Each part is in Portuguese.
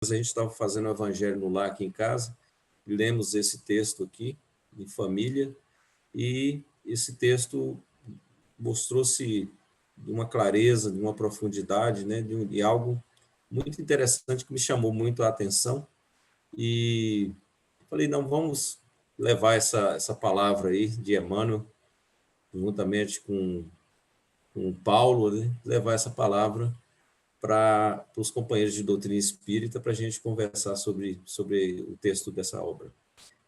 a gente estava fazendo o Evangelho no Lar aqui em casa, e lemos esse texto aqui, em família, e esse texto mostrou-se de uma clareza, de uma profundidade, né, de algo muito interessante que me chamou muito a atenção, e falei, não, vamos levar essa palavra aí de Emmanuel, juntamente com Paulo, né, levar essa palavra para os companheiros de doutrina espírita, para a gente conversar sobre o texto dessa obra.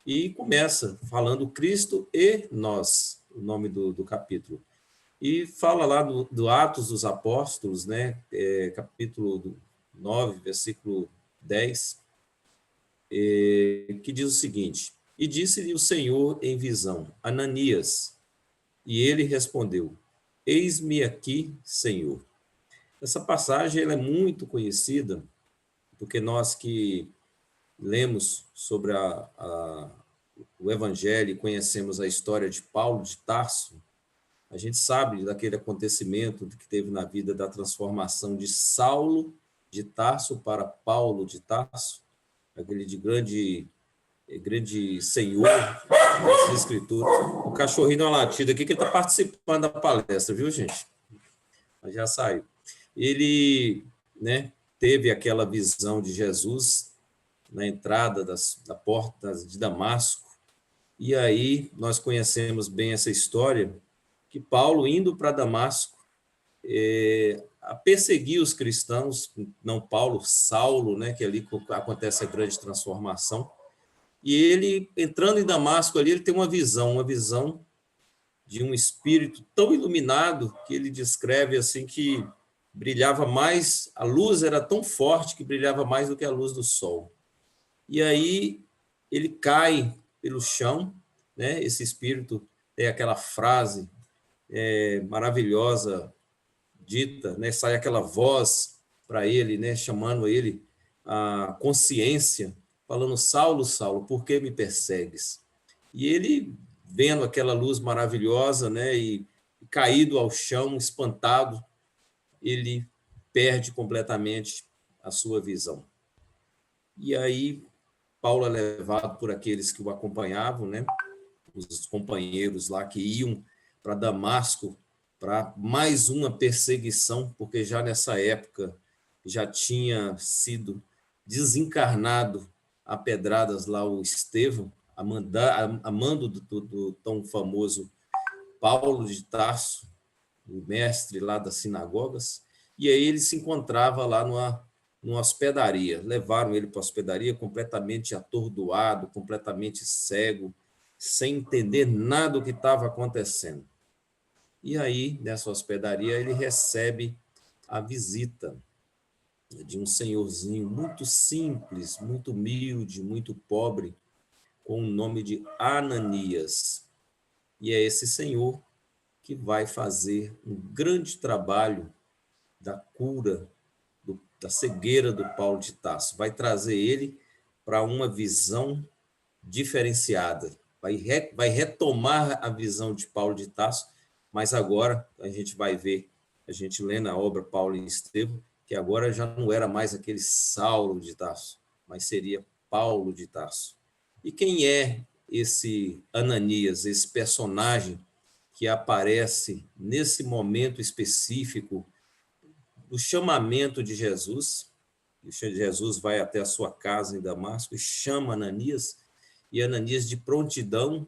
E começa falando Cristo e nós, o nome do capítulo. E fala lá do Atos dos Apóstolos, né? Capítulo 9, versículo 10, que diz o seguinte: E disse-lhe o Senhor em visão, Ananias, e ele respondeu, Eis-me aqui, Senhor. Essa passagem ela é muito conhecida, porque nós que lemos sobre o Evangelho e conhecemos a história de Paulo de Tarso, a gente sabe daquele acontecimento que teve na vida da transformação de Saulo de Tarso para Paulo de Tarso, aquele de grande senhor das Escrituras. O cachorrinho dá uma latida aqui que ele está participando da palestra, viu, gente? Mas já saiu. Ele, né, teve aquela visão de Jesus na entrada da porta de Damasco, e aí nós conhecemos bem essa história, que Paulo, indo para Damasco, a perseguir os cristãos, não Paulo, Saulo, né, que ali acontece a grande transformação, e ele, entrando em Damasco ali, ele tem uma visão de um espírito tão iluminado, que ele descreve assim que brilhava mais, a luz era tão forte que brilhava mais do que a luz do sol. E aí ele cai pelo chão, né? Esse espírito tem aquela frase maravilhosa dita, né? Sai aquela voz para ele, né? Chamando ele a consciência, falando, Saulo, Saulo, por que me persegues? E ele, vendo aquela luz maravilhosa, né? E caído ao chão, espantado, ele perde completamente a sua visão. E aí Paulo é levado por aqueles que o acompanhavam, né? Os companheiros lá que iam para Damasco para mais uma perseguição, porque já nessa época já tinha sido desencarnado a pedradas lá o Estevão, a mando do tão famoso Paulo de Tarso, o mestre lá das sinagogas, e aí ele se encontrava lá numa hospedaria. Levaram ele para a hospedaria completamente atordoado, completamente cego, sem entender nada do que estava acontecendo. E aí, nessa hospedaria, ele recebe a visita de um senhorzinho muito simples, muito humilde, muito pobre, com o nome de Ananias. E é esse senhor que vai fazer um grande trabalho da cura, da cegueira do Paulo de Tarso. Vai trazer ele para uma visão diferenciada. Vai retomar a visão de Paulo de Tarso, mas agora a gente vai ver, a gente lê na obra Paulo e Estevão, que agora já não era mais aquele Saulo de Tarso, mas seria Paulo de Tarso. E quem é esse Ananias, esse personagem que aparece nesse momento específico do chamamento de Jesus? Jesus vai até a sua casa em Damasco e chama Ananias, e Ananias, de prontidão,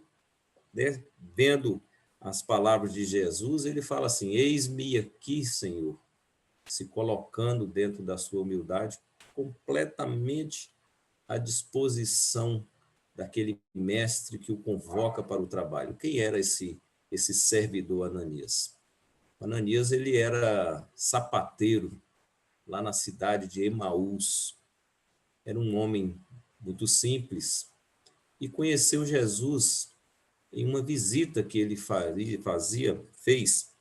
né, vendo as palavras de Jesus, ele fala assim, eis-me aqui, Senhor, se colocando dentro da sua humildade, completamente à disposição daquele mestre que o convoca para o trabalho. Quem era esse servidor Ananias? Ananias, ele era sapateiro lá na cidade de Emaús. Era um homem muito simples e conheceu Jesus em uma visita que ele fez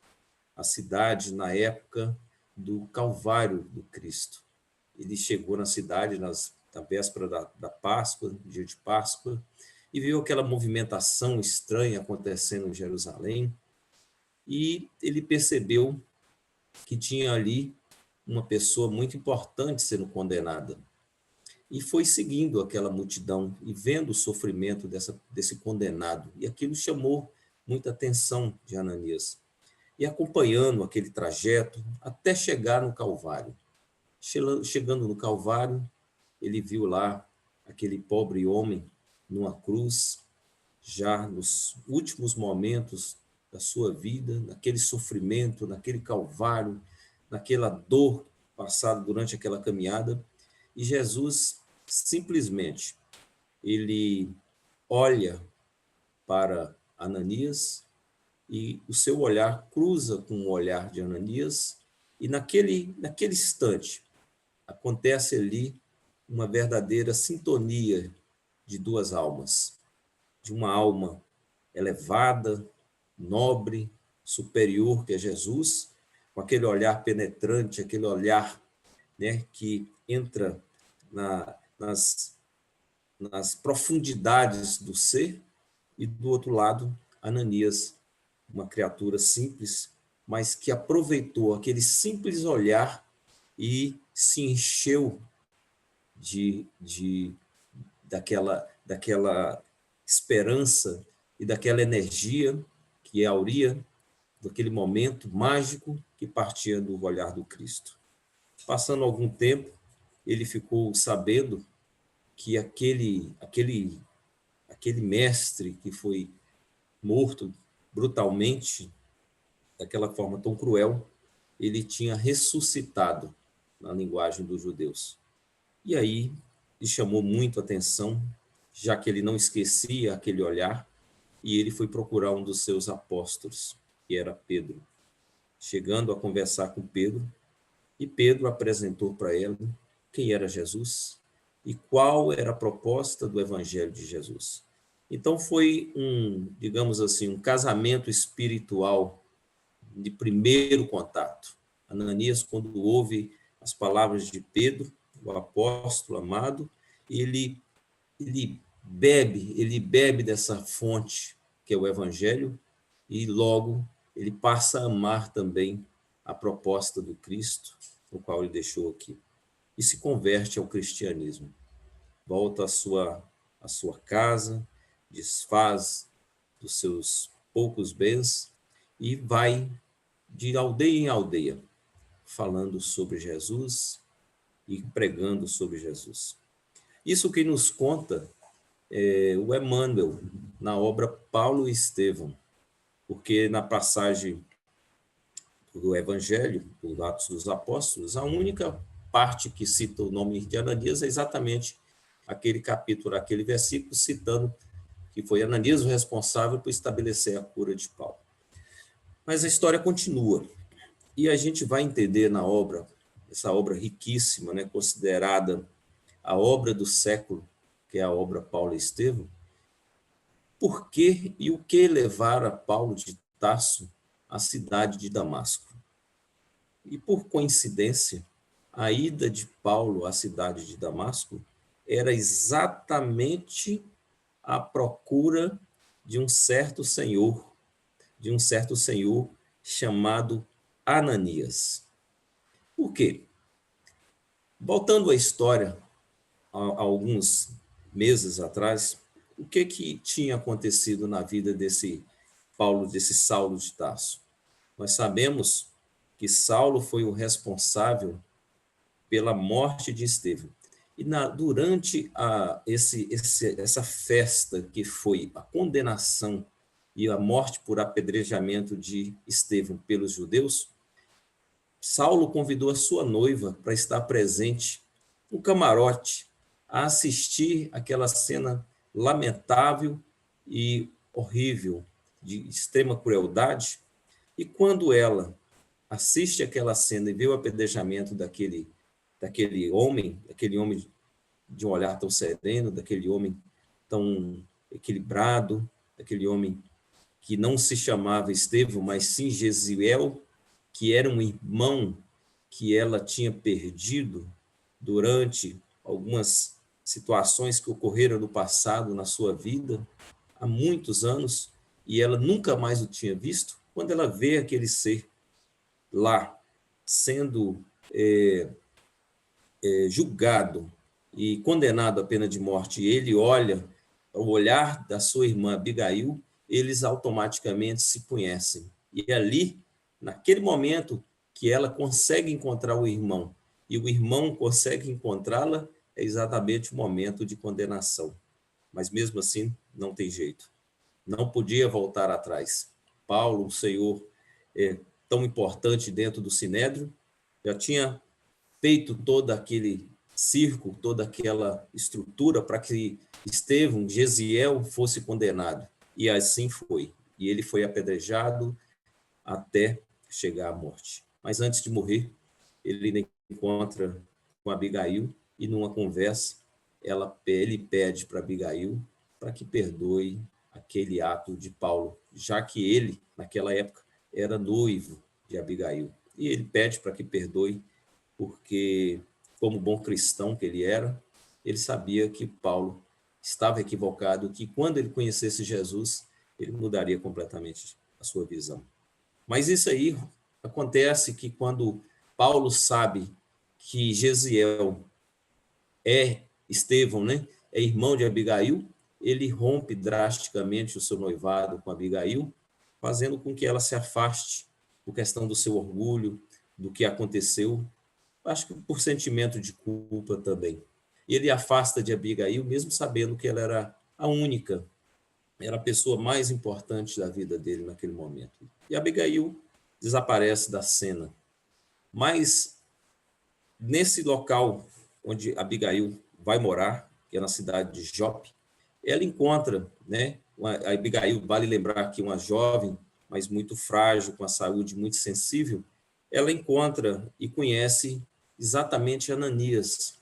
à cidade na época do Calvário do Cristo. Ele chegou na cidade na véspera da Páscoa, dia de Páscoa, e viu aquela movimentação estranha acontecendo em Jerusalém, e ele percebeu que tinha ali uma pessoa muito importante sendo condenada. e foi seguindo aquela multidão e vendo o sofrimento desse condenado. E aquilo chamou muita atenção de Ananias. E acompanhando aquele trajeto até chegar no Calvário. Chegando no Calvário, ele viu lá aquele pobre homem numa cruz, já nos últimos momentos da sua vida, naquele sofrimento, naquele calvário, naquela dor passada durante aquela caminhada, e Jesus simplesmente ele olha para Ananias e o seu olhar cruza com o olhar de Ananias, e naquele instante acontece ali uma verdadeira sintonia de duas almas, de uma alma elevada, nobre, superior, que é Jesus, com aquele olhar penetrante, aquele olhar, né, que entra nas profundidades do ser, e do outro lado, Ananias, uma criatura simples, mas que aproveitou aquele simples olhar e se encheu daquela esperança e daquela energia que auria daquele momento mágico que partia do olhar do Cristo. Passando algum tempo, ele ficou sabendo que aquele mestre que foi morto brutalmente, daquela forma tão cruel, ele tinha ressuscitado, na linguagem dos judeus. E aí lhe chamou muito a atenção, já que ele não esquecia aquele olhar, e ele foi procurar um dos seus apóstolos, que era Pedro. Chegando a conversar com Pedro, e Pedro apresentou para ele quem era Jesus e qual era a proposta do Evangelho de Jesus. Então foi digamos assim, um casamento espiritual de primeiro contato. Ananias, quando ouve as palavras de Pedro, o apóstolo amado, ele bebe dessa fonte que é o Evangelho, e logo ele passa a amar também a proposta do Cristo, o qual ele deixou aqui, e se converte ao cristianismo. Volta à sua casa, desfaz dos seus poucos bens e vai de aldeia em aldeia, falando sobre Jesus e pregando sobre Jesus. Isso que nos conta o Emmanuel, na obra Paulo e Estevão, porque na passagem do Evangelho, do Atos dos Apóstolos, a única parte que cita o nome de Ananias é exatamente aquele capítulo, aquele versículo, citando que foi Ananias o responsável por estabelecer a cura de Paulo. Mas a história continua, e a gente vai entender na obra, essa obra riquíssima, né, considerada a obra do século, que é a obra Paulo e Estevão, por que e o que levara Paulo de Tarso à cidade de Damasco. E, por coincidência, a ida de Paulo à cidade de Damasco era exatamente à procura de um certo senhor chamado Ananias. Por quê? Voltando à história, há alguns meses atrás, o que tinha acontecido na vida desse Saulo de Tarso? Nós sabemos que Saulo foi o responsável pela morte de Estevão. E durante essa festa que foi a condenação e a morte por apedrejamento de Estevão pelos judeus, Saulo convidou a sua noiva para estar presente no camarote, a assistir aquela cena lamentável e horrível, de extrema crueldade. E quando ela assiste aquela cena e vê o apedrejamento daquele homem de um olhar tão sereno, daquele homem tão equilibrado, daquele homem que não se chamava Estevão, mas sim Gesiel, que era um irmão que ela tinha perdido durante algumas situações que ocorreram no passado, na sua vida, há muitos anos, e ela nunca mais o tinha visto. Quando ela vê aquele ser lá, sendo julgado e condenado à pena de morte, ele olha o olhar da sua irmã Abigail, eles automaticamente se conhecem. E ali, naquele momento que ela consegue encontrar o irmão e o irmão consegue encontrá-la, é exatamente o momento de condenação. Mas mesmo assim, não tem jeito. Não podia voltar atrás. Paulo, o Senhor, tão importante dentro do Sinédrio, já tinha feito todo aquele circo, toda aquela estrutura para que Estevão, Gesiel, fosse condenado. E assim foi. E ele foi apedrejado até chegar à morte. Mas antes de morrer, ele encontra com Abigail e numa conversa, ele pede para Abigail para que perdoe aquele ato de Paulo, já que ele, naquela época, era noivo de Abigail. E ele pede para que perdoe, porque, como bom cristão que ele era, ele sabia que Paulo estava equivocado, que quando ele conhecesse Jesus, ele mudaria completamente a sua visão. Mas isso aí acontece que quando Paulo sabe que Gesiel é Estevão, né? É irmão de Abigail, ele rompe drasticamente o seu noivado com Abigail, fazendo com que ela se afaste por questão do seu orgulho, do que aconteceu, acho que por sentimento de culpa também. E ele afasta de Abigail, mesmo sabendo que ela era a única, era a pessoa mais importante da vida dele naquele momento. E Abigail desaparece da cena. Mas nesse local onde Abigail vai morar, que é na cidade de Jope, ela encontra, né, a Abigail, vale lembrar que uma jovem, mas muito frágil, com a saúde muito sensível, ela encontra e conhece exatamente Ananias,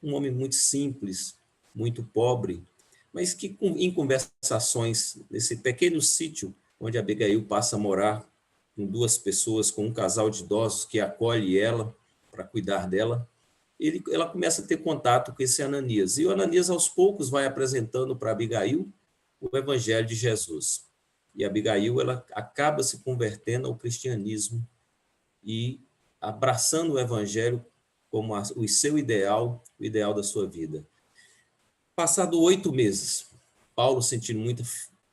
um homem muito simples, muito pobre, mas que em conversações nesse pequeno sítio onde Abigail passa a morar com duas pessoas, com um casal de idosos que acolhe ela para cuidar dela, ela começa a ter contato com esse Ananias. E o Ananias, aos poucos, vai apresentando para Abigail o Evangelho de Jesus. E Abigail, ela acaba se convertendo ao cristianismo e abraçando o Evangelho como o seu ideal, o ideal da sua vida. Passado 8 meses, Paulo, sentindo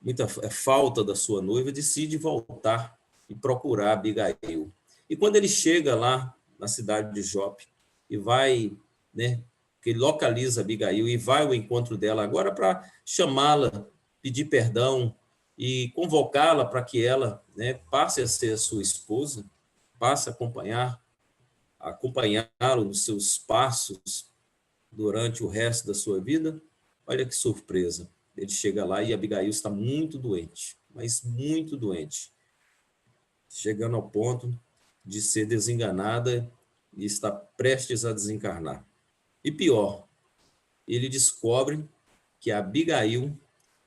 muita falta da sua noiva, decide voltar e procurar Abigail. E quando ele chega lá na cidade de Jope e vai, né, que ele localiza Abigail e vai ao encontro dela agora para chamá-la, pedir perdão e convocá-la para que ela, né, passe a ser a sua esposa, passe a acompanhá-lo nos seus passos durante o resto da sua vida. Olha que surpresa. Ele chega lá e Abigail está muito doente, mas muito doente, chegando ao ponto de ser desenganada e está prestes a desencarnar. E pior, ele descobre que a Abigail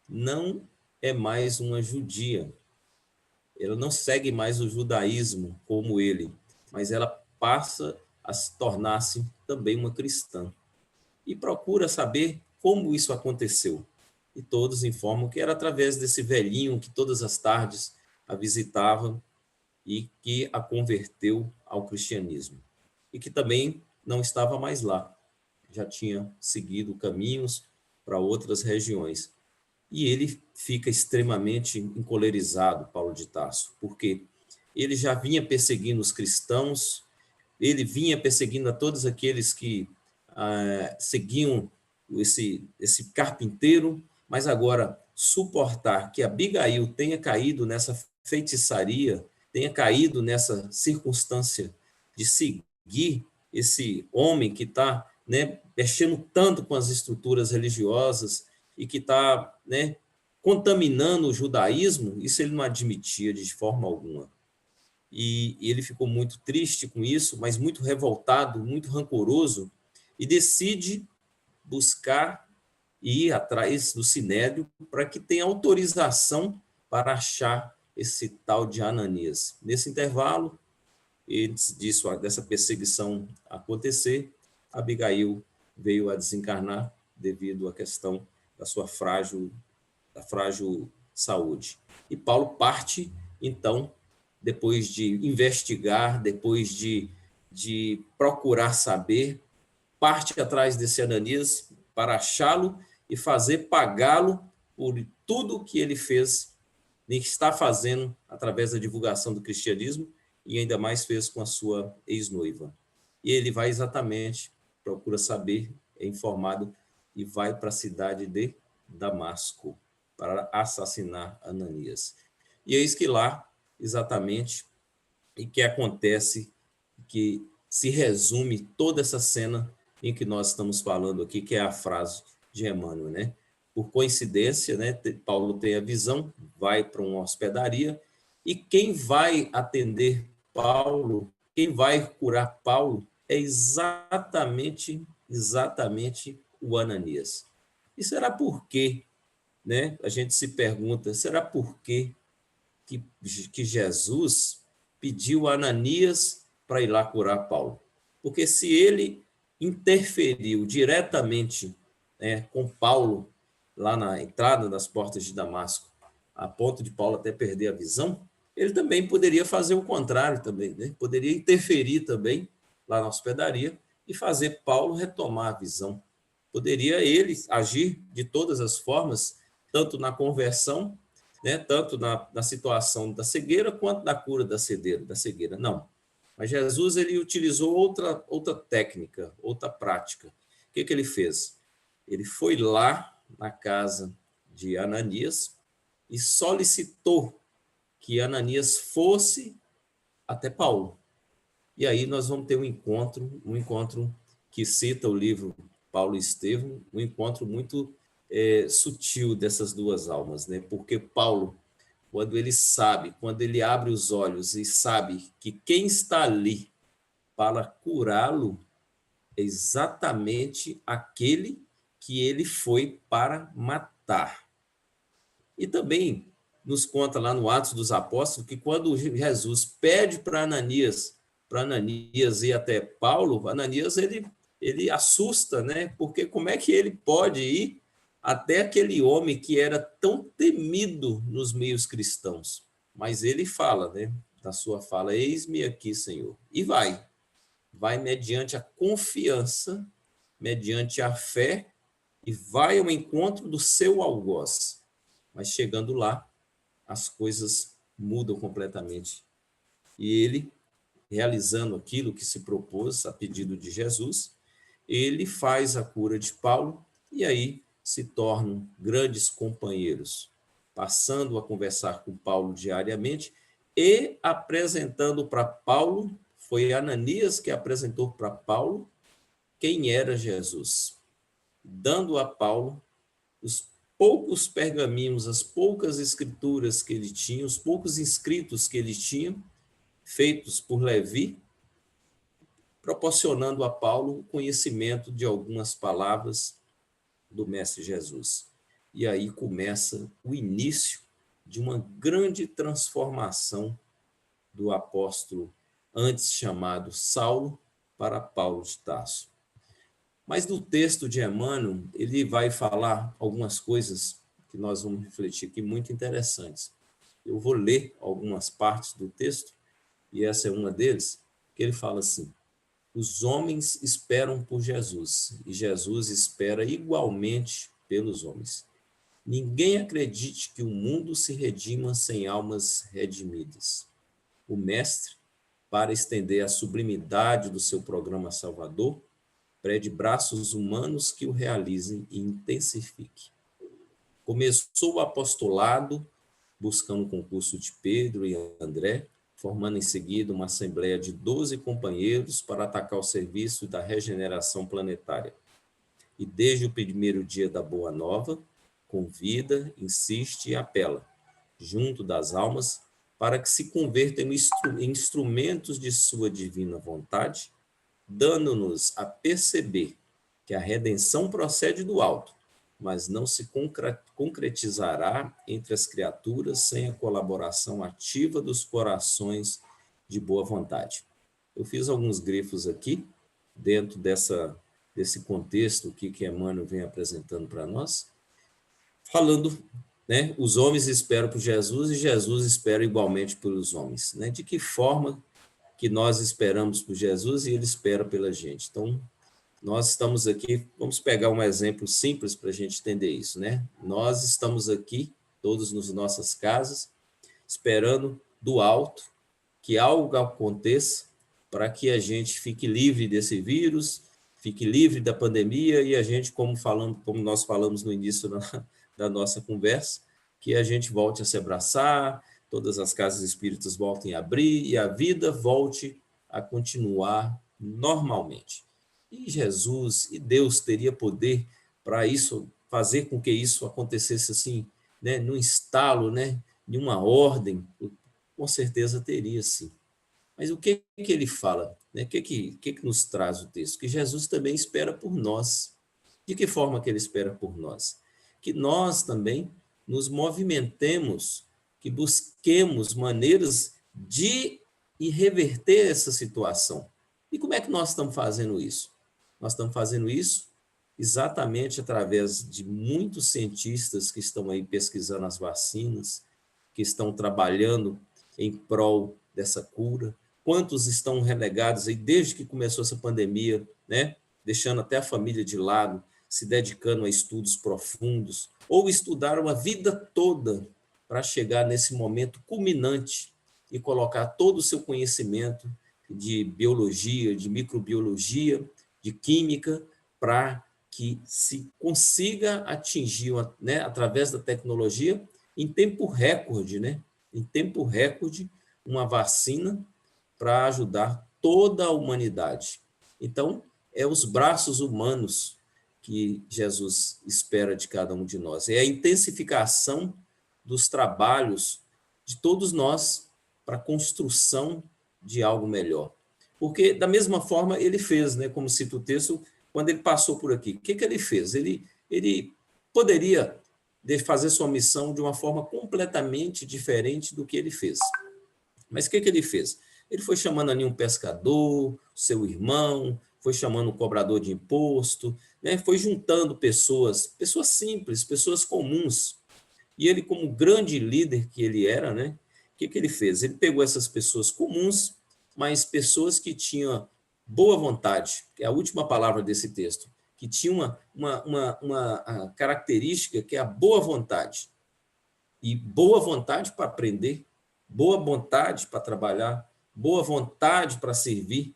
não é mais uma judia. Ela não segue mais o judaísmo como ele, mas ela passa a se tornar-se também uma cristã. E procura saber como isso aconteceu. E todos informam que era através desse velhinho que todas as tardes a visitava e que a converteu ao cristianismo. E que também não estava mais lá, já tinha seguido caminhos para outras regiões. E ele fica extremamente encolerizado, Paulo de Tarso, porque ele já vinha perseguindo os cristãos, ele vinha perseguindo a todos aqueles que seguiam esse carpinteiro, mas agora suportar que Abigail tenha caído nessa feitiçaria, tenha caído nessa circunstância de seguir esse homem que está, né, mexendo tanto com as estruturas religiosas e que está, né, contaminando o judaísmo, isso ele não admitia de forma alguma. E ele ficou muito triste com isso, mas muito revoltado, muito rancoroso, e decide buscar e ir atrás do Sinédrio para que tenha autorização para achar esse tal de Ananias. Nesse intervalo, antes dessa perseguição acontecer, Abigail veio a desencarnar devido à questão da sua frágil saúde. E Paulo parte, então, depois de investigar, depois de procurar saber, parte atrás desse Ananias para achá-lo e fazer pagá-lo por tudo que ele fez e está fazendo através da divulgação do cristianismo, e ainda mais fez com a sua ex-noiva. E ele vai exatamente, procura saber, é informado, e vai para a cidade de Damasco para assassinar Ananias. E eis que lá, exatamente, e que acontece, que se resume toda essa cena em que nós estamos falando aqui, que é a frase de Emmanuel, né? Por coincidência, né, Paulo tem a visão, vai para uma hospedaria, e quem vai atender Paulo, quem vai curar Paulo, é exatamente o Ananias. E será por quê, né? A gente se pergunta, será por quê que Jesus pediu a Ananias para ir lá curar Paulo? Porque se ele interferiu diretamente, né, com Paulo lá na entrada das portas de Damasco, a ponto de Paulo até perder a visão, ele também poderia fazer o contrário também, né? Poderia interferir também lá na hospedaria e fazer Paulo retomar a visão. Poderia ele agir de todas as formas, tanto na conversão, né, tanto na situação da cegueira quanto na cura da cegueira. Não. Mas Jesus ele utilizou outra técnica, outra prática. O que ele fez? Ele foi lá na casa de Ananias e solicitou que Ananias fosse até Paulo. E aí nós vamos ter um encontro que cita o livro Paulo e Estevão, um encontro muito sutil dessas duas almas, né? Porque Paulo, quando ele abre os olhos e sabe que quem está ali para curá-lo é exatamente aquele que ele foi para matar. E também nos conta lá no Atos dos Apóstolos que quando Jesus pede para Ananias ir até Paulo, Ananias ele assusta, né? Porque como é que ele pode ir até aquele homem que era tão temido nos meios cristãos? Mas ele fala, né? Na sua fala, eis-me aqui, Senhor. E vai mediante a confiança, mediante a fé, e vai ao encontro do seu algoz. Mas chegando lá, as coisas mudam completamente. E ele, realizando aquilo que se propôs a pedido de Jesus, ele faz a cura de Paulo e aí se tornam grandes companheiros, passando a conversar com Paulo diariamente e apresentando para Paulo, foi Ananias que apresentou para Paulo quem era Jesus, dando a Paulo os poucos pergaminhos, as poucas escrituras que ele tinha, os poucos escritos que ele tinha, feitos por Levi, proporcionando a Paulo o conhecimento de algumas palavras do Mestre Jesus. E aí começa o início de uma grande transformação do apóstolo, antes chamado Saulo, para Paulo de Tarso. Mas no texto de Emmanuel, ele vai falar algumas coisas que nós vamos refletir aqui, muito interessantes. Eu vou ler algumas partes do texto, e essa é uma deles, que ele fala assim: os homens esperam por Jesus, e Jesus espera igualmente pelos homens. Ninguém acredite que o mundo se redima sem almas redimidas. O Mestre, para estender a sublimidade do seu programa salvador, pede braços humanos que o realizem e intensifiquem. Começou o apostolado, buscando o concurso de Pedro e André, formando em seguida uma assembleia de 12 companheiros para atacar o serviço da regeneração planetária. E desde o primeiro dia da Boa Nova, convida, insiste e apela, junto das almas, para que se convertam em instrumentos de sua divina vontade, dando-nos a perceber que a redenção procede do alto, mas não se concretizará entre as criaturas sem a colaboração ativa dos corações de boa vontade. Eu fiz alguns grifos aqui, dentro desse contexto que Emmanuel vem apresentando para nós, falando, né, os homens esperam por Jesus e Jesus espera igualmente pelos homens. Né? De que forma que nós esperamos por Jesus e ele espera pela gente? Então, Nós estamos aqui, vamos pegar um exemplo simples para a gente entender isso, né? Nós estamos aqui, todos nas nossas casas, esperando do alto que algo aconteça para que a gente fique livre desse vírus, fique livre da pandemia e a gente, como nós falamos no início da nossa conversa, que a gente volte a se abraçar, todas as casas espíritas voltem a abrir e a vida volte a continuar normalmente. E Jesus e Deus teria poder para isso, fazer com que isso acontecesse assim, né, num estalo, né, de uma ordem, com certeza teria sim. Mas o que ele fala? Né? O que nos traz o texto? Que Jesus também espera por nós. De que forma que ele espera por nós? Que nós também nos movimentemos, que busquemos maneiras de reverter essa situação. E como é que nós estamos fazendo isso? Nós estamos fazendo isso exatamente através de muitos cientistas que estão aí pesquisando as vacinas, que estão trabalhando em prol dessa cura. Quantos estão relegados aí desde que começou essa pandemia, né? Deixando até a família de lado, se dedicando a estudos profundos, ou estudaram a vida toda para chegar nesse momento culminante e colocar todo o seu conhecimento de biologia, de microbiologia, de química, para que se consiga atingir, né, através da tecnologia, em tempo recorde, né? Em tempo recorde, uma vacina para ajudar toda a humanidade. Então, é os braços humanos que Jesus espera de cada um de nós. É a intensificação dos trabalhos de todos nós para a construção de algo melhor. Porque, da mesma forma, ele fez, né, como cita o texto, quando ele passou por aqui. O que ele fez? Ele poderia fazer sua missão de uma forma completamente diferente do que ele fez. Mas o que ele fez? Ele foi chamando ali um pescador, seu irmão, foi chamando um cobrador de imposto, né? Foi juntando pessoas simples, pessoas comuns. E ele, como grande líder que ele era, né? O que ele fez? Ele pegou essas pessoas comuns, mas pessoas que tinham boa vontade, que é a última palavra desse texto, que tinha uma característica que é a boa vontade. E boa vontade para aprender, boa vontade para trabalhar, boa vontade para servir,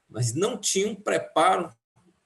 mas não tinha um preparo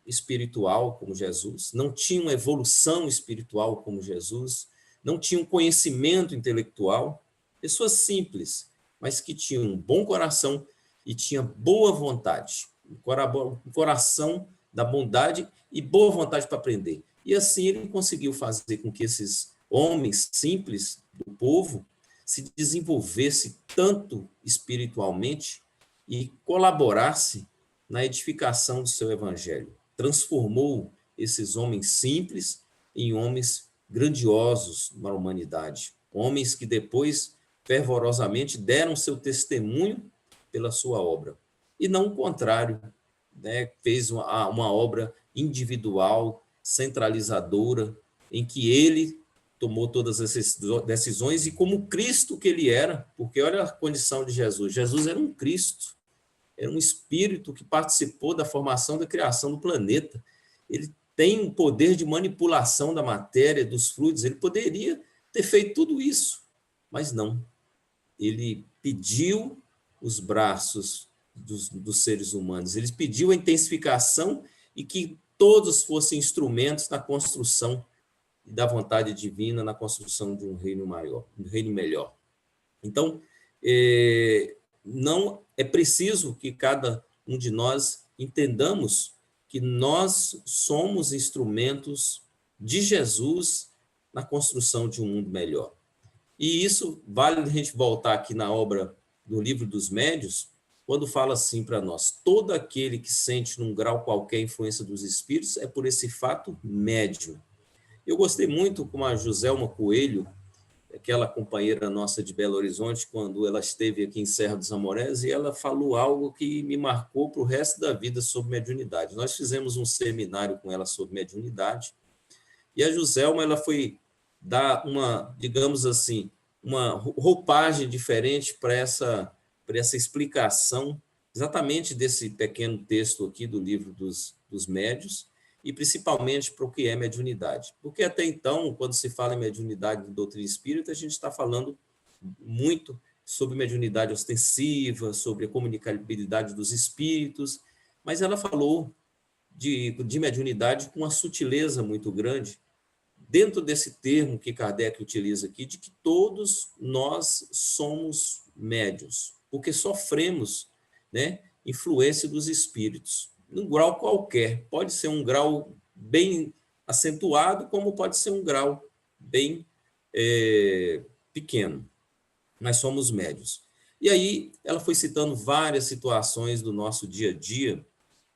espiritual como Jesus, não tinha uma evolução espiritual como Jesus, não tinha um conhecimento intelectual. Pessoas simples, mas que tinham um bom coração e tinham boa vontade, um coração da bondade e boa vontade para aprender. E assim ele conseguiu fazer com que esses homens simples do povo se desenvolvesse tanto espiritualmente e colaborasse na edificação do seu evangelho. Transformou esses homens simples em homens grandiosos na humanidade, homens que depois fervorosamente deram seu testemunho pela sua obra. E não o contrário, né? Fez uma obra individual, centralizadora, em que ele tomou todas essas decisões e como Cristo que ele era, porque olha a condição de Jesus. Jesus era um Cristo, era um espírito que participou da formação da criação do planeta. Ele tem um poder de manipulação da matéria, dos fluidos, ele poderia ter feito tudo isso, mas não. Ele pediu os braços dos seres humanos, ele pediu a intensificação e que todos fossem instrumentos na construção da vontade divina, na construção de um reino maior, um reino melhor. Então, não é preciso que cada um de nós entendamos que nós somos instrumentos de Jesus na construção de um mundo melhor. E isso vale a gente voltar aqui na obra do Livro dos Médiuns, quando fala assim para nós: todo aquele que sente num grau qualquer a influência dos espíritos é por esse fato médium. Eu gostei muito com a Joselma Coelho, aquela companheira nossa de Belo Horizonte, quando ela esteve aqui em Serra dos Amorés, e ela falou algo que me marcou para o resto da vida sobre mediunidade. Nós fizemos um seminário com ela sobre mediunidade, e a Joselma ela foi dar uma, digamos assim, uma roupagem diferente para essa explicação exatamente desse pequeno texto aqui do livro dos médios, e principalmente para o que é mediunidade. Porque até então, quando se fala em mediunidade de doutrina espírita, a gente está falando muito sobre mediunidade ostensiva, sobre a comunicabilidade dos espíritos, mas ela falou de mediunidade com uma sutileza muito grande, dentro desse termo que Kardec utiliza aqui, de que todos nós somos médiuns, porque sofremos, né, influência dos espíritos, num grau qualquer. Pode ser um grau bem acentuado, como pode ser um grau bem pequeno. Nós somos médiuns. E aí ela foi citando várias situações do nosso dia a dia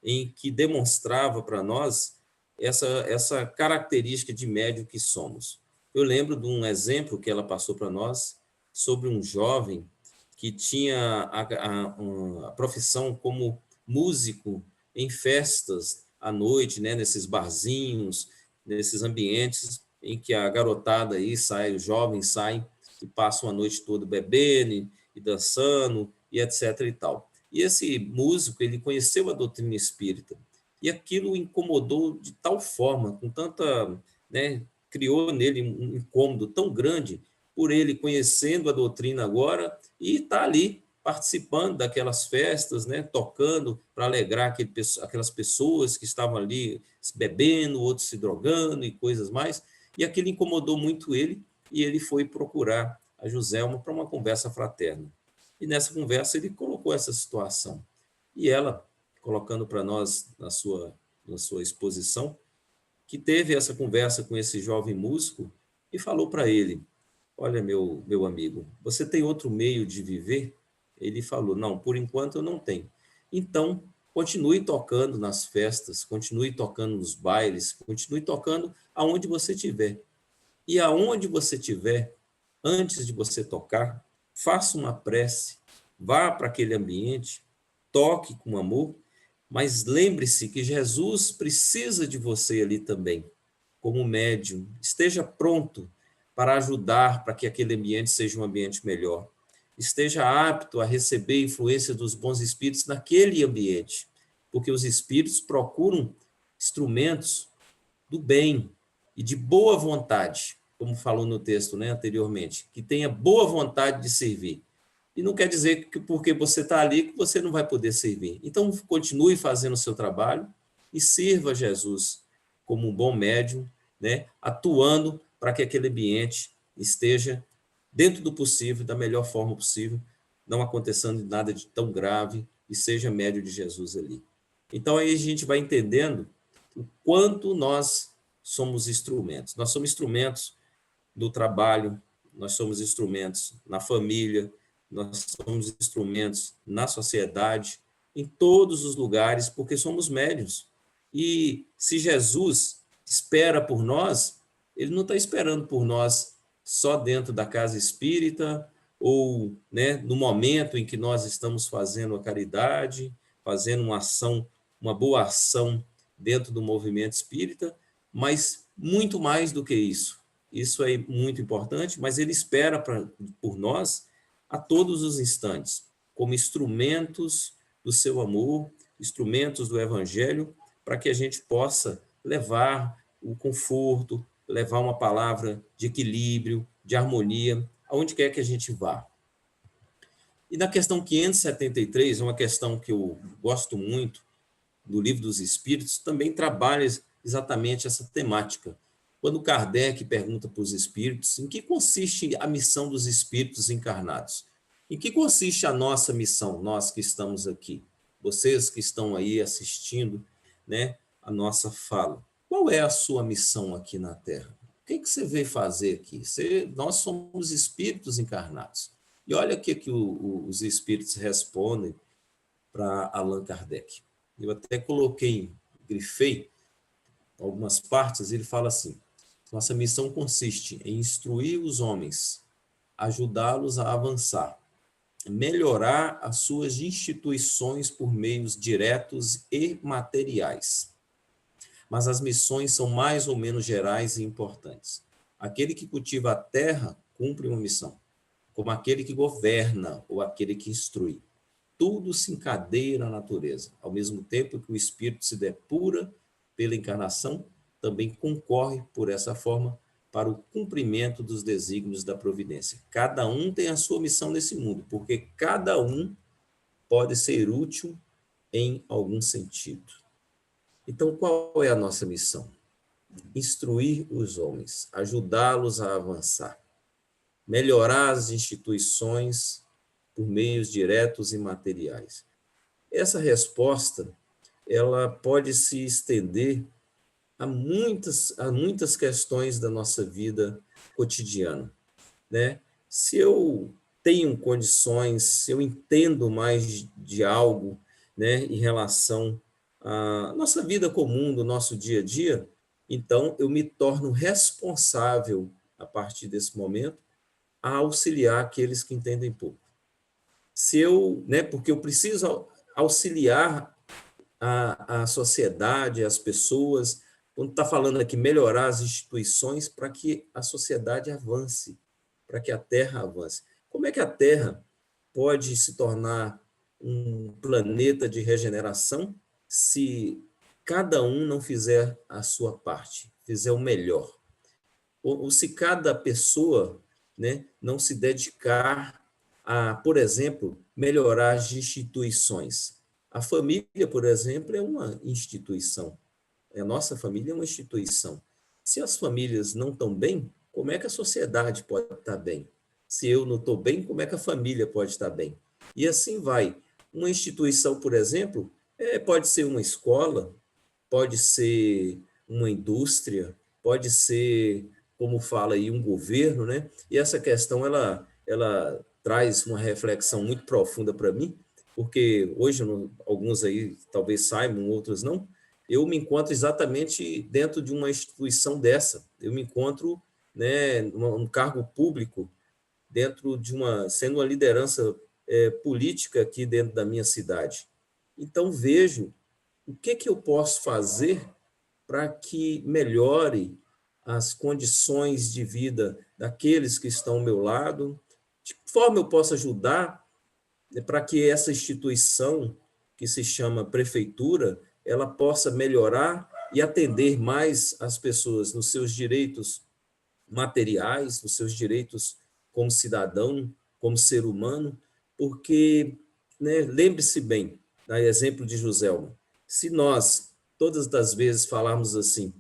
em que demonstrava para nós essa característica de médium que somos. Eu lembro de um exemplo que ela passou para nós sobre um jovem que tinha a profissão como músico em festas à noite, né, nesses barzinhos, nesses ambientes em que a garotada aí sai, os jovens saem e passam a noite toda bebendo e dançando e etc e tal. E esse músico, ele conheceu a doutrina espírita, e aquilo o incomodou de tal forma, com tanta, né, criou nele um incômodo tão grande, por ele conhecendo a doutrina agora, e está ali participando daquelas festas, né, tocando para alegrar aquelas pessoas que estavam ali bebendo, outros se drogando e coisas mais, e aquilo incomodou muito ele, e ele foi procurar a Joselma para uma conversa fraterna. E nessa conversa ele colocou essa situação. E ela, colocando para nós na sua exposição, que teve essa conversa com esse jovem músico e falou para ele: olha, meu amigo, você tem outro meio de viver? Ele falou: não, por enquanto eu não tenho. Então, continue tocando nas festas, continue tocando nos bailes, continue tocando aonde você estiver. E aonde você estiver, antes de você tocar, faça uma prece, vá para aquele ambiente, toque com amor, mas lembre-se que Jesus precisa de você ali também, como médium. Esteja pronto para ajudar para que aquele ambiente seja um ambiente melhor. Esteja apto a receber a influência dos bons espíritos naquele ambiente, porque os espíritos procuram instrumentos do bem e de boa vontade, como falou no texto, né, anteriormente, que tenha boa vontade de servir. E não quer dizer que porque você está ali que você não vai poder servir. Então, continue fazendo o seu trabalho e sirva Jesus como um bom médium, né, atuando para que aquele ambiente esteja dentro do possível, da melhor forma possível, não acontecendo nada de tão grave, e seja médio de Jesus ali. Então, aí a gente vai entendendo o quanto nós somos instrumentos. Nós somos instrumentos no trabalho, nós somos instrumentos na família, nós somos instrumentos na sociedade, em todos os lugares, porque somos médiuns. E se Jesus espera por nós, ele não está esperando por nós só dentro da casa espírita ou, né, no momento em que nós estamos fazendo a caridade, fazendo uma ação, uma boa ação dentro do movimento espírita, mas muito mais do que isso. Isso é muito importante, mas ele espera por nós a todos os instantes, como instrumentos do seu amor, instrumentos do Evangelho, para que a gente possa levar o conforto, levar uma palavra de equilíbrio, de harmonia, aonde quer que a gente vá. E na questão 573, uma questão que eu gosto muito, do Livro dos Espíritos, também trabalha exatamente essa temática. Quando Kardec pergunta para os espíritos em que consiste a missão dos espíritos encarnados, em que consiste a nossa missão, nós que estamos aqui, vocês que estão aí assistindo, né, a nossa fala. Qual é a sua missão aqui na Terra? O que você veio fazer aqui? Nós somos espíritos encarnados. E olha o que os espíritos respondem para Allan Kardec. Eu até coloquei, grifei algumas partes, ele fala assim: nossa missão consiste em instruir os homens, ajudá-los a avançar, melhorar as suas instituições por meios diretos e materiais. Mas as missões são mais ou menos gerais e importantes. Aquele que cultiva a terra cumpre uma missão, como aquele que governa ou aquele que instrui. tudo se encadeia na natureza. Ao mesmo tempo que o espírito se depura pela encarnação, também concorre, por essa forma, para o cumprimento dos desígnios da providência. Cada um tem a sua missão nesse mundo, porque cada um pode ser útil em algum sentido. Então, qual é a nossa missão? Instruir os homens, ajudá-los a avançar, melhorar as instituições por meios diretos e materiais. Essa resposta, ela pode se estender a muitas questões da nossa vida cotidiana, né? Se eu tenho condições, se eu entendo mais de algo, né, em relação à nossa vida comum, do nosso dia a dia, então eu me torno responsável, a partir desse momento, a auxiliar aqueles que entendem pouco. Se eu, né, porque eu preciso auxiliar a sociedade, as pessoas, quando está falando aqui melhorar as instituições para que a sociedade avance, para que a Terra avance. Como é que a Terra pode se tornar um planeta de regeneração se cada um não fizer a sua parte, fizer o melhor? Ou se cada pessoa, né, não se dedicar a, por exemplo, melhorar as instituições. A família, por exemplo, é uma instituição. A nossa família é uma instituição. Se as famílias não estão bem, como é que a sociedade pode estar bem? Se eu não estou bem, como é que a família pode estar bem? E assim vai. Uma instituição, por exemplo, pode ser uma escola, pode ser uma indústria, pode ser, como fala aí, um governo, né? E essa questão, ela traz uma reflexão muito profunda para mim, porque hoje, alguns aí talvez saibam, outros não, eu me encontro exatamente dentro de uma instituição dessa. Eu me encontro, né, num cargo público, dentro de sendo uma liderança política aqui dentro da minha cidade. Então, vejo o que eu posso fazer para que melhore as condições de vida daqueles que estão ao meu lado, de que forma eu posso ajudar, né, para que essa instituição, que se chama prefeitura, ela possa melhorar e atender mais as pessoas nos seus direitos materiais, nos seus direitos como cidadão, como ser humano, porque, né, lembre-se bem, dá exemplo de Joselma, se nós, todas as vezes, falarmos assim,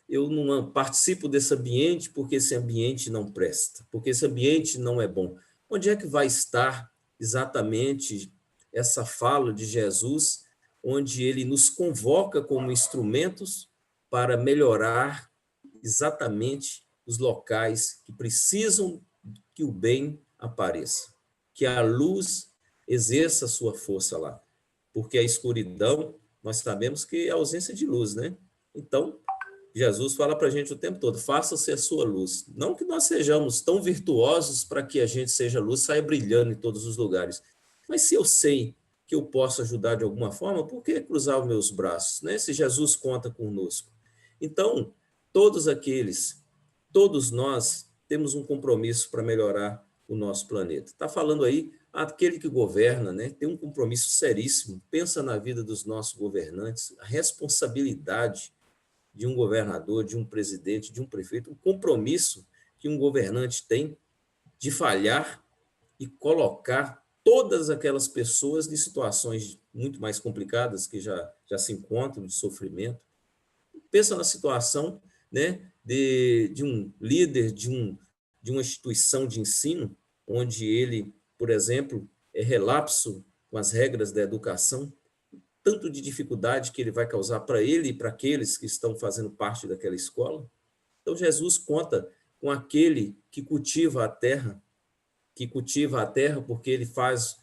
eu não participo desse ambiente porque esse ambiente não presta, porque esse ambiente não é bom, onde é que vai estar exatamente essa fala de Jesus, onde ele nos convoca como instrumentos para melhorar exatamente os locais que precisam que o bem apareça, que a luz exerça sua força lá, porque a escuridão, nós sabemos que é a ausência de luz, né? Então, Jesus fala para a gente o tempo todo, faça-se a sua luz. Não que nós sejamos tão virtuosos para que a gente seja luz, saia brilhando em todos os lugares, mas se eu sei que eu posso ajudar de alguma forma, por que cruzar os meus braços, né? Se Jesus conta conosco. Então, todos aqueles, todos nós temos um compromisso para melhorar o nosso planeta. Está falando aí, aquele que governa, né, tem um compromisso seríssimo, pensa na vida dos nossos governantes, a responsabilidade de um governador, de um presidente, de um prefeito, o compromisso que um governante tem de falhar e colocar todas aquelas pessoas em situações muito mais complicadas que já se encontram de sofrimento. Pensa na situação, né, de um líder de uma instituição de ensino, onde ele, por exemplo, é relapso com as regras da educação, tanto de dificuldade que ele vai causar para ele e para aqueles que estão fazendo parte daquela escola. Então, Jesus conta com aquele que cultiva a terra porque ele faz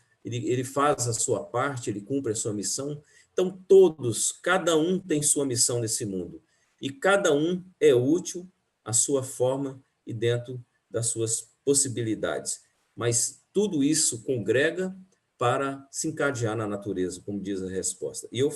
a sua parte, ele cumpre a sua missão. Então, todos, cada um tem sua missão nesse mundo. E cada um é útil à sua forma e dentro das suas possibilidades. Mas tudo isso congrega para se encadear na natureza, como diz a resposta. E eu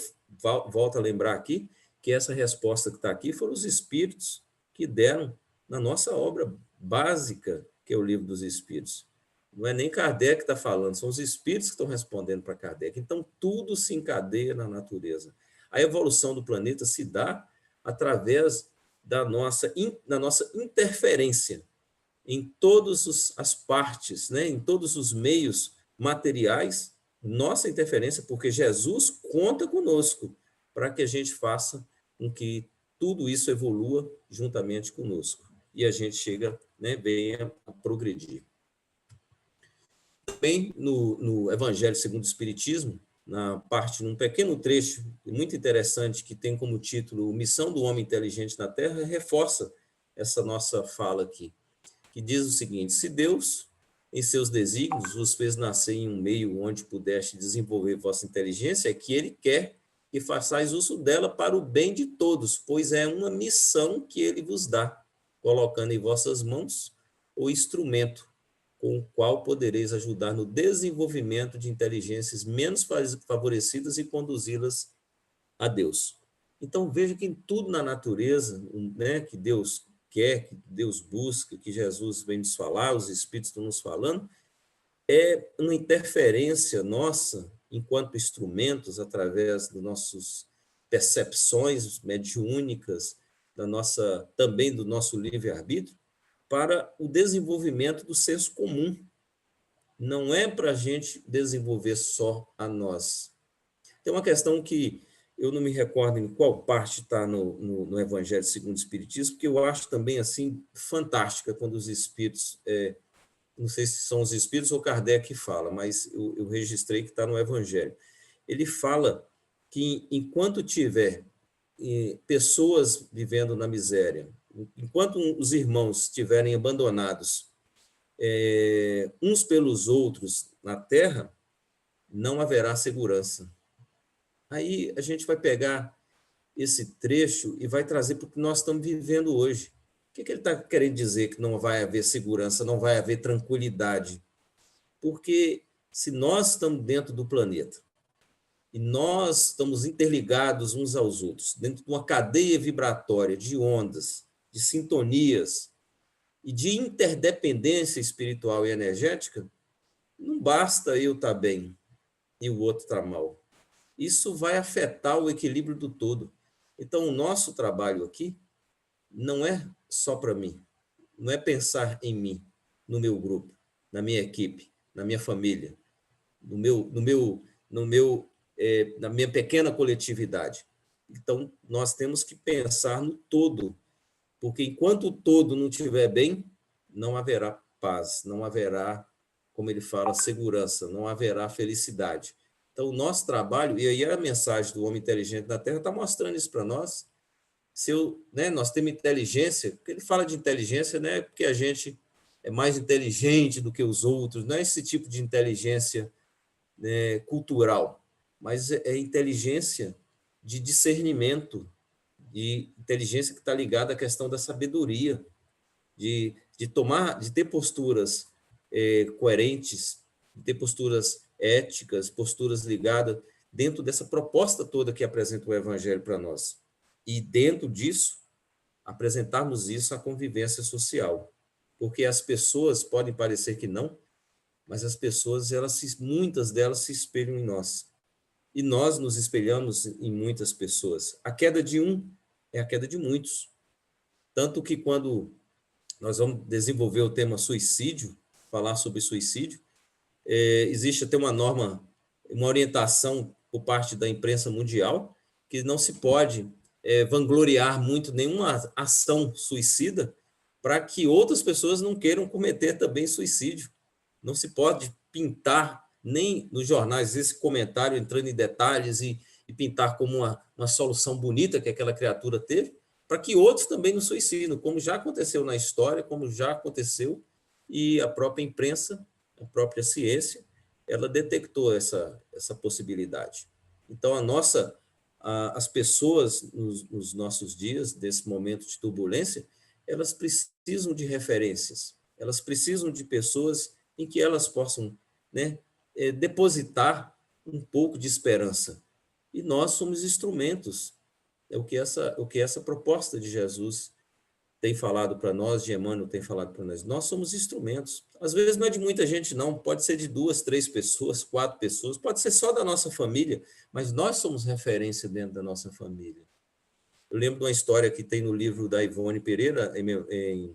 volto a lembrar aqui que essa resposta que está aqui foram os espíritos que deram na nossa obra básica, que é o Livro dos Espíritos. Não é nem Kardec que está falando, são os espíritos que estão respondendo para Kardec. Então, tudo se encadeia na natureza. A evolução do planeta se dá através da nossa interferência em todas as partes, né? Em todos os meios materiais, nossa interferência, porque Jesus conta conosco para que a gente faça com que tudo isso evolua juntamente conosco e a gente chega, né, venha a progredir. Também no Evangelho segundo o Espiritismo, num pequeno trecho muito interessante que tem como título Missão do Homem Inteligente na Terra, reforça essa nossa fala aqui, que diz o seguinte: se Deus, em seus desígnios, vos fez nascer em um meio onde pudeste desenvolver vossa inteligência, é que Ele quer que façais uso dela para o bem de todos, pois é uma missão que Ele vos dá, colocando em vossas mãos o instrumento com o qual podereis ajudar no desenvolvimento de inteligências menos favorecidas e conduzi-las a Deus. Então, veja que em tudo na natureza, né, que Deus quer, que Deus busca, que Jesus vem nos falar, os Espíritos estão nos falando, é uma interferência nossa, enquanto instrumentos, através das nossas percepções mediúnicas, também do nosso livre-arbítrio, para o desenvolvimento do senso comum. Não é para a gente desenvolver só a nós. Tem uma questão que eu não me recordo em qual parte está no Evangelho segundo o Espiritismo, que eu acho também assim fantástica quando os Espíritos, não sei se são os Espíritos ou Kardec que fala, mas eu registrei que está no Evangelho. Ele fala que enquanto tiver pessoas vivendo na miséria, enquanto os irmãos estiverem abandonados uns pelos outros na terra, não haverá segurança. Aí a gente vai pegar esse trecho e vai trazer para o que nós estamos vivendo hoje. O que ele está querendo dizer que não vai haver segurança, não vai haver tranquilidade? Porque se nós estamos dentro do planeta e nós estamos interligados uns aos outros, dentro de uma cadeia vibratória de ondas, de sintonias e de interdependência espiritual e energética, não basta eu estar bem e o outro estar mal. Isso vai afetar o equilíbrio do todo. Então, o nosso trabalho aqui não é só para mim, não é pensar em mim, no meu grupo, na minha equipe, na minha família, na minha pequena coletividade. Então, nós temos que pensar no todo, porque enquanto o todo não estiver bem, não haverá paz, não haverá, como ele fala, segurança, não haverá felicidade. Então, o nosso trabalho, e aí a mensagem do homem inteligente na Terra está mostrando isso para nós. Nós temos inteligência, porque ele fala de inteligência, né, porque a gente é mais inteligente do que os outros, não é esse tipo de inteligência, né, cultural, mas é inteligência de discernimento, de inteligência que está ligada à questão da sabedoria, de ter posturas coerentes, de ter posturas éticas, posturas ligadas dentro dessa proposta toda que apresenta o Evangelho para nós. E dentro disso, apresentarmos isso à convivência social. Porque as pessoas podem parecer que não, mas as pessoas, muitas delas se espelham em nós. E nós nos espelhamos em muitas pessoas. A queda de um é a queda de muitos. Tanto que quando nós vamos desenvolver o tema suicídio, falar sobre suicídio, existe até uma norma, uma orientação por parte da imprensa mundial, que não se pode vangloriar muito nenhuma ação suicida para que outras pessoas não queiram cometer também suicídio. Não se pode pintar, nem nos jornais, esse comentário entrando em detalhes e pintar como uma solução bonita que aquela criatura teve, para que outros também não suicidem, como já aconteceu na história, como já aconteceu, e a própria imprensa, a própria ciência, ela detectou essa possibilidade. Então, as pessoas nos nossos dias, desse momento de turbulência, elas precisam de referências, elas precisam de pessoas em que elas possam, né, depositar um pouco de esperança. E nós somos instrumentos. É o que essa proposta de Jesus tem falado para nós, de Emmanuel tem falado para nós somos instrumentos. Às vezes não é de muita gente, não, pode ser de 2, 3 pessoas, 4 pessoas, pode ser só da nossa família, mas nós somos referência dentro da nossa família. Eu lembro de uma história que tem no livro da Ivone Pereira, em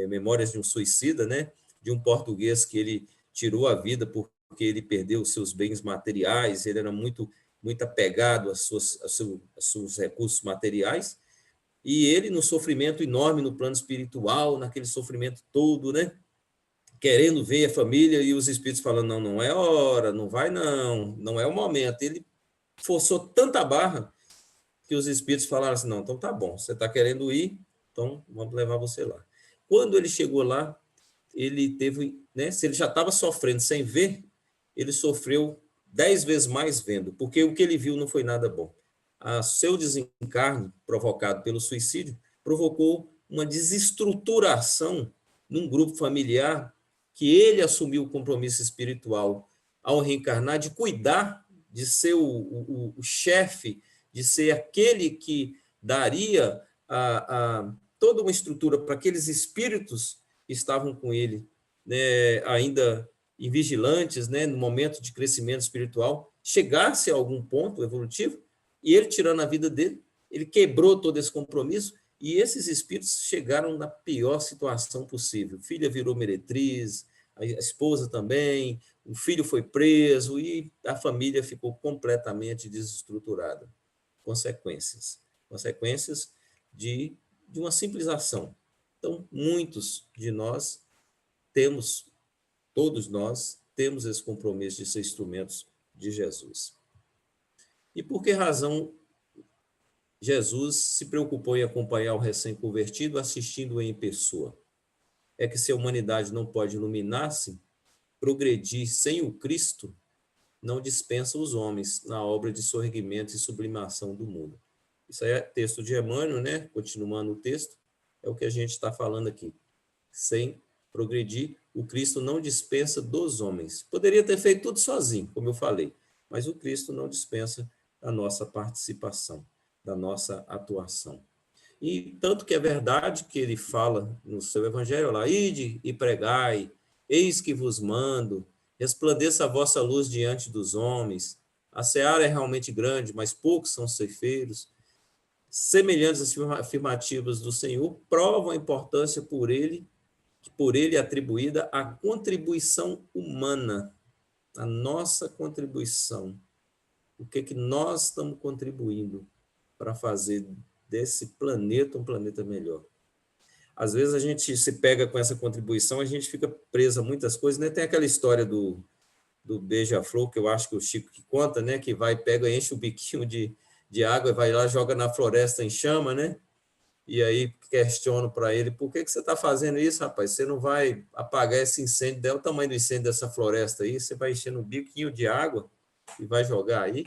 Memórias de um Suicida, né? De um português que ele tirou a vida porque ele perdeu os seus bens materiais, ele era muito apegado aos seus recursos materiais, e ele, no sofrimento enorme no plano espiritual, naquele sofrimento todo, né? Querendo ver a família, e os espíritos falando, não, não é hora, não vai não, não é o momento. Ele forçou tanta barra que os espíritos falaram assim, não, então tá bom, você está querendo ir, então vamos levar você lá. Quando ele chegou lá, ele teve, né, se ele já estava sofrendo sem ver, ele sofreu 10 vezes mais vendo, porque o que ele viu não foi nada bom. Seu desencarne, provocado pelo suicídio, provocou uma desestruturação num grupo familiar que ele assumiu o compromisso espiritual ao reencarnar de cuidar, de ser o chefe, de ser aquele que daria toda uma estrutura para aqueles espíritos que estavam com ele, né, ainda invigilantes, né, no momento de crescimento espiritual, chegasse a algum ponto evolutivo, e ele tirando a vida dele, ele quebrou todo esse compromisso, e esses espíritos chegaram na pior situação possível. A filha virou meretriz, a esposa também, o filho foi preso, e a família ficou completamente desestruturada. Consequências de uma simples ação. Então, muitos de nós temos, todos nós, temos esse compromisso de ser instrumentos de Jesus. E por que razão Jesus se preocupou em acompanhar o recém-convertido, assistindo-o em pessoa? É que se a humanidade não pode iluminar-se, progredir sem o Cristo, não dispensa os homens na obra de sorgimento e sublimação do mundo. Isso aí é texto de Emmanuel, né? Continuando o texto, é o que a gente está falando aqui. Sem progredir, o Cristo não dispensa dos homens. Poderia ter feito tudo sozinho, como eu falei, mas o Cristo não dispensa da nossa participação, da nossa atuação. E tanto que é verdade que ele fala no seu evangelho lá, ide e pregai, eis que vos mando, resplandeça a vossa luz diante dos homens, a seara é realmente grande, mas poucos são ceifeiros. Semelhantes às afirmativas do Senhor provam a importância por ele atribuída à contribuição humana, a nossa contribuição. O que nós estamos contribuindo para fazer desse planeta um planeta melhor? Às vezes a gente se pega com essa contribuição, a gente fica preso a muitas coisas, né? Tem aquela história do beija-flor, que eu acho que o Chico que conta, né? Que vai, pega, enche o biquinho de água e vai lá, joga na floresta em chama, né? E aí questiono para ele, por que você está fazendo isso, rapaz? Você não vai apagar esse incêndio, é o tamanho do incêndio dessa floresta aí, você vai enchendo um biquinho de água e vai jogar aí?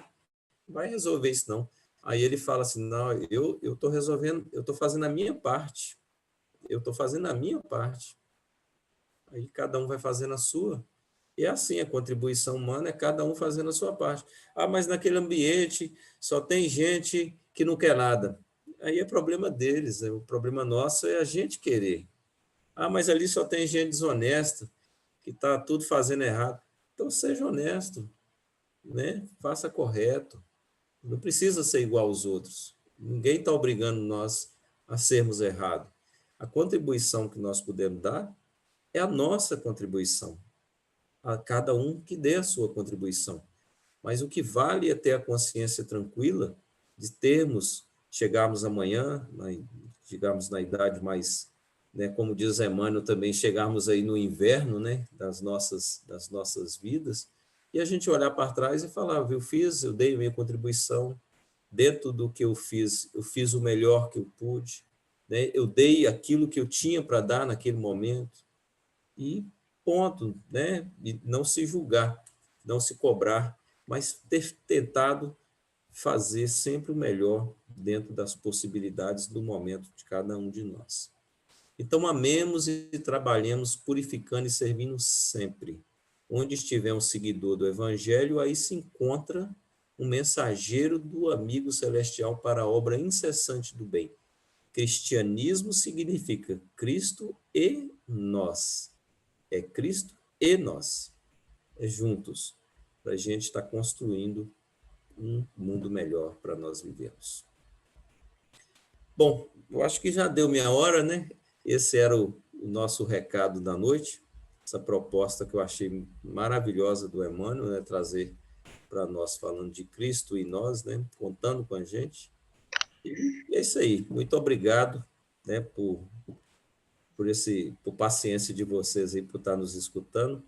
Não vai resolver isso, não. Aí ele fala assim, não, eu estou resolvendo, eu estou fazendo a minha parte. Eu estou fazendo a minha parte. Aí cada um vai fazendo a sua. E é assim, a contribuição humana é cada um fazendo a sua parte. Ah, mas naquele ambiente só tem gente que não quer nada. Aí é problema deles, o problema nosso é a gente querer. Ah, mas ali só tem gente desonesta, que está tudo fazendo errado. Então seja honesto, né? Faça correto. Não precisa ser igual aos outros. Ninguém está obrigando nós a sermos errados. A contribuição que nós podemos dar é a nossa contribuição. A cada um que dê a sua contribuição. Mas o que vale é ter a consciência tranquila de chegarmos amanhã, digamos, na idade mais, né, como diz Emmanuel também, chegarmos aí no inverno, né, das nossas vidas, e a gente olhar para trás e falar, eu dei a minha contribuição, dentro do que eu fiz o melhor que eu pude, né, eu dei aquilo que eu tinha para dar naquele momento, e ponto, né, e não se julgar, não se cobrar, mas ter tentado fazer sempre o melhor dentro das possibilidades do momento de cada um de nós. Então, amemos e trabalhemos purificando e servindo sempre. Onde estiver um seguidor do Evangelho, aí se encontra um mensageiro do amigo celestial para a obra incessante do bem. Cristianismo significa Cristo e nós. É Cristo e nós. É juntos, para a gente estar construindo um mundo melhor para nós vivermos. Bom, eu acho que já deu minha hora, né? Esse era o nosso recado da noite, essa proposta que eu achei maravilhosa do Emmanuel, né? Trazer para nós falando de Cristo e nós, né? Contando com a gente. E é isso aí. Muito obrigado, né? Por paciência de vocês aí, por estar nos escutando.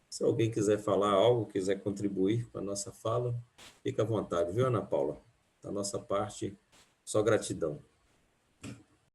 Se alguém quiser falar algo, quiser contribuir com a nossa fala, fica à vontade, viu, Ana Paula? Da nossa parte, só gratidão.